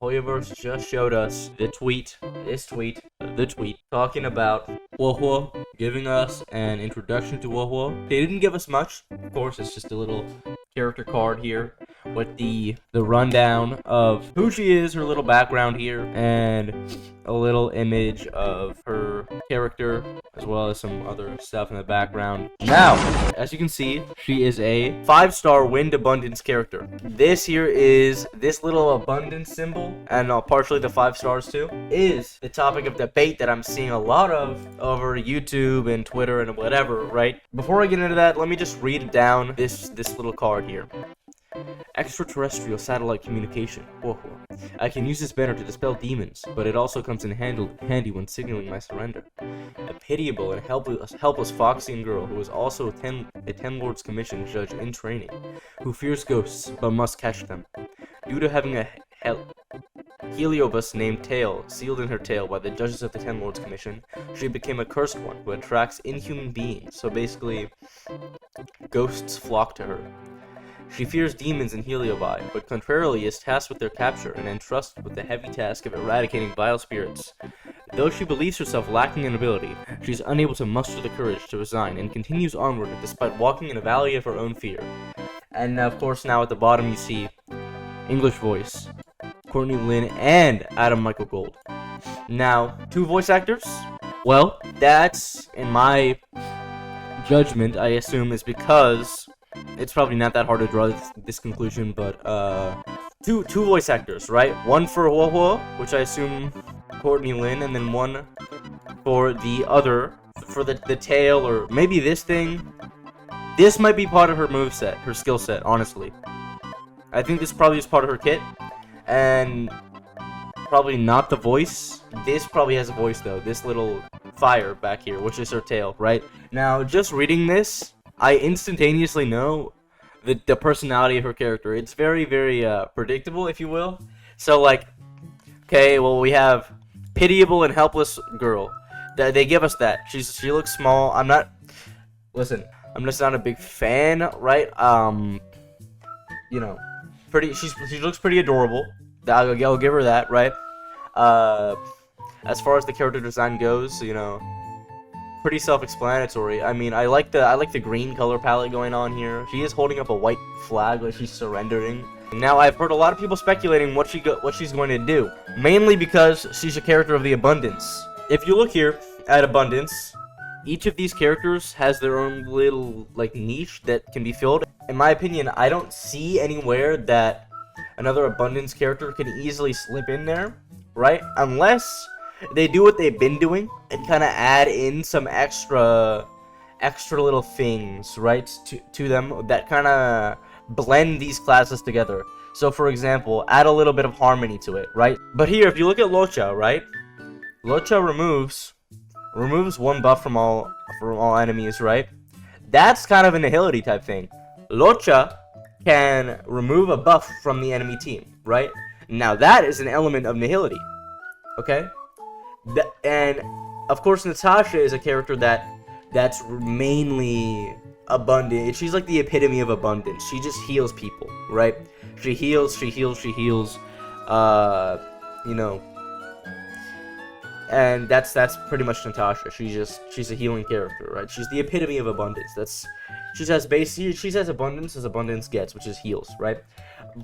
Hoyoverse just showed us the tweet, talking about HUO HUO, giving us an introduction to HUO HUO. They didn't give us much, of course, it's just a little character card here with the rundown of who she is, her little background here, and a little image of her character, as well as some other stuff in the background. Now, as you can see, she is a 5-star wind abundance character. This here is this little abundance symbol, and partially the 5 stars too, is the topic of debate that I'm seeing a lot of over YouTube and Twitter and whatever, right? Before I get into that, let me just read down this little card here. Extraterrestrial satellite communication. HUO HUO. I can use this banner to dispel demons, but it also comes in handy when signaling my surrender. A pitiable and helpless Foxian girl who is also a Ten Lords Commission judge in training, who fears ghosts but must catch them. Due to having a heliobus named Tail sealed in her tail by the judges of the Ten Lords Commission, she became a cursed one who attracts inhuman beings, so basically, ghosts flock to her. She fears demons and heliobi, but contrarily is tasked with their capture and entrusted with the heavy task of eradicating vile spirits. Though she believes herself lacking in ability, she is unable to muster the courage to resign and continues onward despite walking in a valley of her own fear. And of course now at the bottom you see English voice, Courtney Lynn and Adam Michael Gold. Now, 2 voice actors? Well, that's, in my judgment, I assume is because it's probably not that hard to draw this conclusion, but two voice actors, right? One for HUO HUO, which I assume Courtney Lynn, and then one for the other, for the tail, or maybe this thing. This might be part of her moveset, her skill set, honestly. I think this probably is part of her kit, and probably not the voice. This probably has a voice though, this little fire back here, which is her tail, right? Now, just reading this, I instantaneously know the personality of her character. It's very, very predictable, if you will. So, like, okay, well, we have pitiable and helpless girl. They give us that. She looks small. I'm just not a big fan, right? You know, she looks pretty adorable. I'll give her that, right? As far as the character design goes, you know, pretty self-explanatory. I mean, I like the green color palette going on here. She is holding up a white flag like she's surrendering. Now, I've heard a lot of people speculating what she's going to do, mainly because she's a character of the abundance. If you look here at abundance, each of these characters has their own little like niche that can be filled. In my opinion, I don't see anywhere that another abundance character can easily slip in there, right? Unless they do what they've been doing and kind of add in some extra little things, right, to them that kind of blend these classes together. So, for example, add a little bit of harmony to it, right? But here, if you look at Locha, right, Locha removes 1 buff from all enemies, right? That's kind of a nihility type thing. Locha can remove a buff from the enemy team, right? Now that is an element of nihility, okay? And of course, Natasha is a character that's mainly abundant. She's like the epitome of abundance. She just heals people, right? She heals. You know, and that's pretty much Natasha. She's a healing character, right? She's the epitome of abundance. She says abundance as abundance gets, which is heals, right?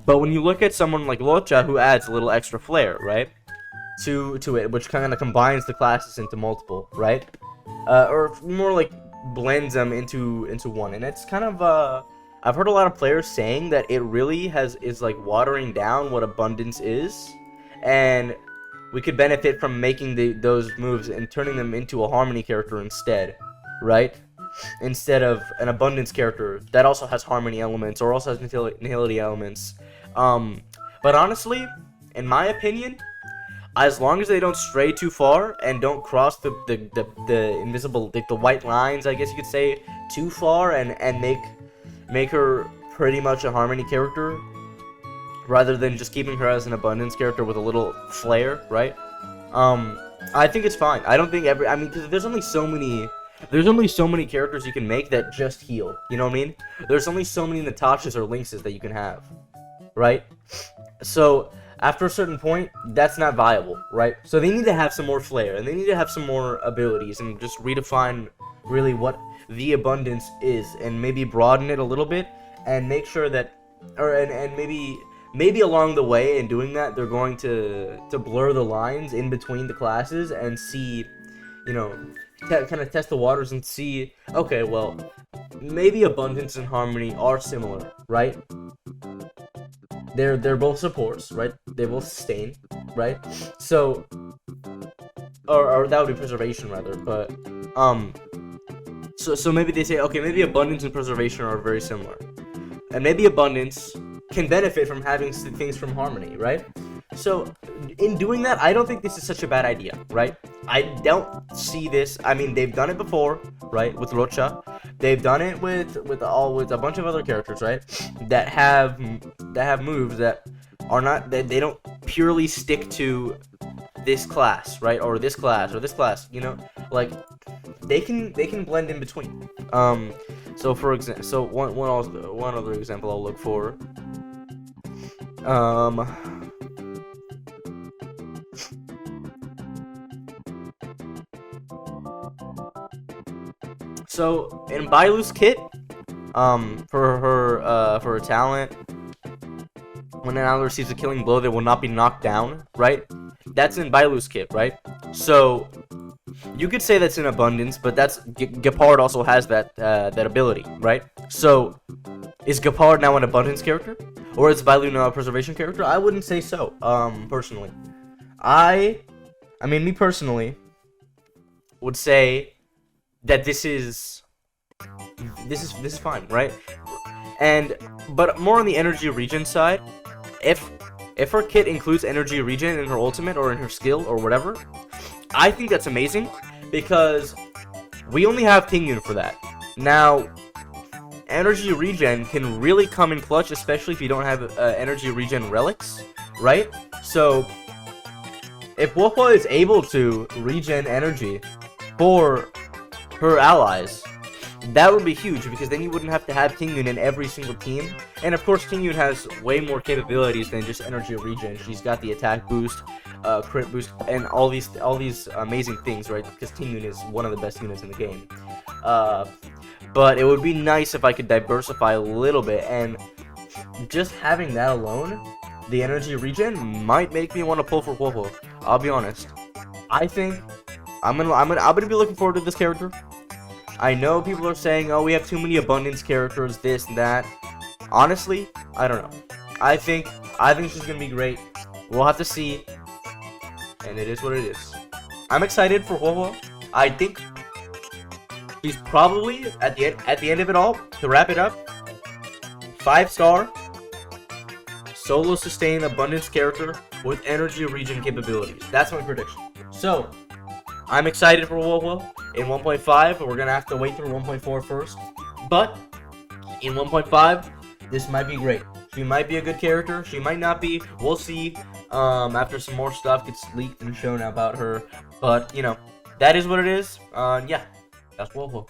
But when you look at someone like Locha, who adds a little extra flair, right, to it, which kind of combines the classes into multiple, right? Or more like blends them into one. And it's kind of I've heard a lot of players saying that it really is like watering down what abundance is, and we could benefit from making those moves and turning them into a harmony character instead, right? Instead of an abundance character that also has harmony elements or also has nihility elements. But honestly, in my opinion, as long as they don't stray too far and don't cross the invisible, the white lines, I guess you could say, too far, and make her pretty much a harmony character, rather than just keeping her as an abundance character with a little flair, right? I think it's fine. I don't think because there's only so many characters you can make that just heal. You know what I mean? There's only so many Natashas or Lynxes that you can have, right? So after a certain point, that's not viable, right? So they need to have some more flair, and they need to have some more abilities, and just redefine really what the abundance is, and maybe broaden it a little bit, and make sure that, and maybe along the way in doing that, they're going to blur the lines in between the classes and see, you know, kind of test the waters and see, okay, well, maybe abundance and harmony are similar, right? They're both supports, right? They both sustain, right? So, or that would be preservation rather, but so maybe they say, okay, maybe abundance and preservation are very similar, and maybe abundance can benefit from having things from harmony, right? So, in doing that, I don't think this is such a bad idea, right? I don't see this. I mean, they've done it before, right? With Rocha, they've done it with a bunch of other characters, right? That have moves that are not, that they don't purely stick to this class, right? Or this class, or this class. You know, like they can blend in between. So for example, so one other example I'll look for. So in Bailu's kit, for her talent, when an ally receives a killing blow, they will not be knocked down, right? That's in Bailu's kit, right? So you could say that's in abundance, but that's Gepard also has that ability, right? So is Gepard now an abundance character, or is Bailu now a preservation character? I wouldn't say so. Personally, I mean, me personally would say that this is fine, right? But more on the energy regen side, if her kit includes energy regen in her ultimate or in her skill or whatever, I think that's amazing, because we only have Tingyun for that. Now, energy regen can really come in clutch, especially if you don't have energy regen relics, right? So if HUO HUO is able to regen energy for her allies, that would be huge, because then you wouldn't have to have Tingyun in every single team. And of course, Tingyun has way more capabilities than just energy regen. She's got the attack boost, crit boost, and all these amazing things, right? Because Tingyun is one of the best units in the game. But it would be nice if I could diversify a little bit, and just having that alone, the energy regen might make me want to pull for HUO HUO. I'll be honest. I think I'm gonna be looking forward to this character. I know people are saying, oh, we have too many abundance characters, this and that. Honestly, I don't know. I think she's gonna be great. We'll have to see, and it is what it is. I'm excited for HUO HUO. I think she's probably at the end of it all, to wrap it up, 5-star solo sustain abundance character with energy regen capabilities. That's my prediction. So I'm excited for HUO HUO. In 1.5, we're gonna have to wait through 1.4 first. But in 1.5, this might be great. She might be a good character. She might not be. We'll see. After some more stuff gets leaked and shown about her. But you know, that is what it is. Yeah, that's HUO HUO.